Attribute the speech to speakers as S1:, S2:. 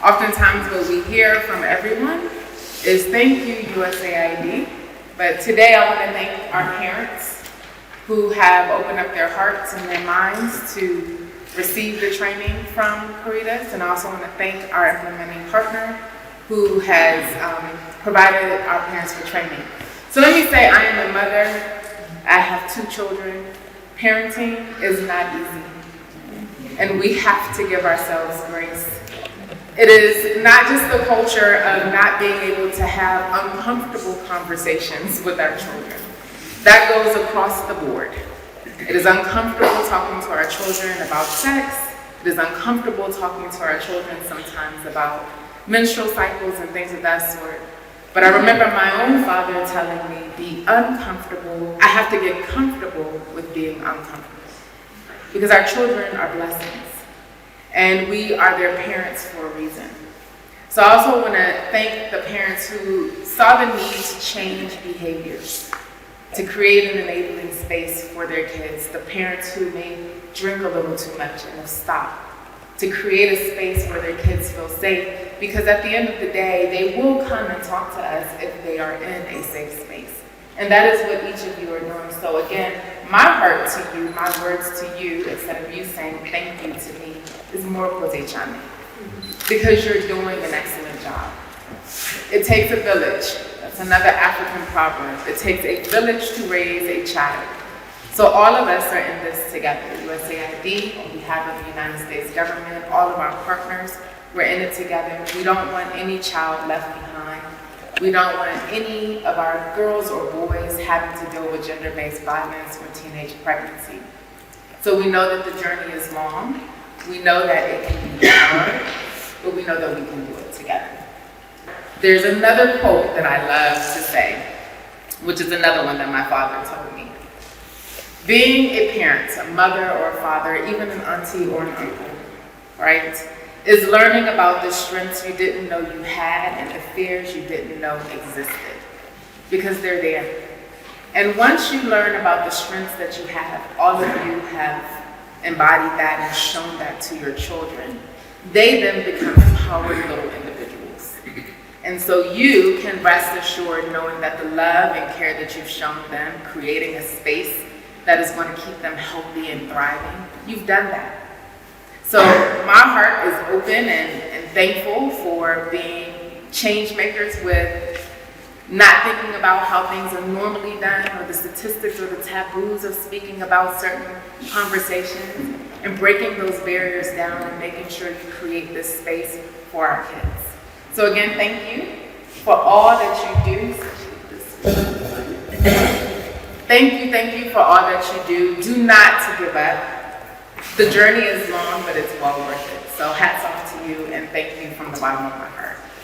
S1: Oftentimes what we hear from everyone is thank you, USAID. But today I want to thank our parents who have opened up their hearts and their minds to receive the training from Caritas, and I also want to thank our implementing partner who has provided our parents with training. So let me say, I am a mother, I have 2 children. Parenting is not easy, and we have to give ourselves grace. It is not just the culture of not being able to have uncomfortable conversations with our children. That goes across the board. It is uncomfortable talking to our children about sex. It is uncomfortable talking to our children sometimes about menstrual cycles and things of that sort. But I remember my own father telling me, be uncomfortable. I have to get comfortable with being uncomfortable. Because our children are blessings. And we are their parents for a reason. So I also want to thank the parents who saw the need to change behaviors, to create an enabling space for their kids, the parents who may drink a little too much and have stopped, to create a space where their kids feel safe, because at the end of the day, they will come and talk to us if they are in a safe space. And that is what each of you are doing. So again, my heart to you, my words to you, instead of you saying thank you to me, is more potechane, because you're doing an excellent job. It takes a village. That's another African proverb. It takes a village to raise a child. So all of us are in this together. USAID, on behalf of the United States government, all of our partners, we're in it together. We don't want any child left behind. We don't want any of our girls or boys having to deal with gender-based violence or teenage pregnancy. So we know that the journey is long. We know that it can be hard, but we know that we can do it together. There's another quote that I love to say, which is another one that my father told me. Being a parent, a mother or a father, even an auntie or an uncle, right, is learning about the strengths you didn't know you had and the fears you didn't know existed, because they're there. And once you learn about the strengths that you have, all of you have embodied that and shown that to your children, they then become empowered little individuals. And so you can rest assured knowing that the love and care that you've shown them, creating a space that is going to keep them healthy and thriving, you've done that. So my heart is open and thankful for being change makers with not thinking about how things are normally done or the statistics or the taboos of speaking about certain conversations, and breaking those barriers down and making sure you create this space for our kids. So again, thank you for all that you do. Thank you for all that you do. Do not to give up. The journey is long, but it's well worth it. So hats off to you, and thank you from the bottom of my heart.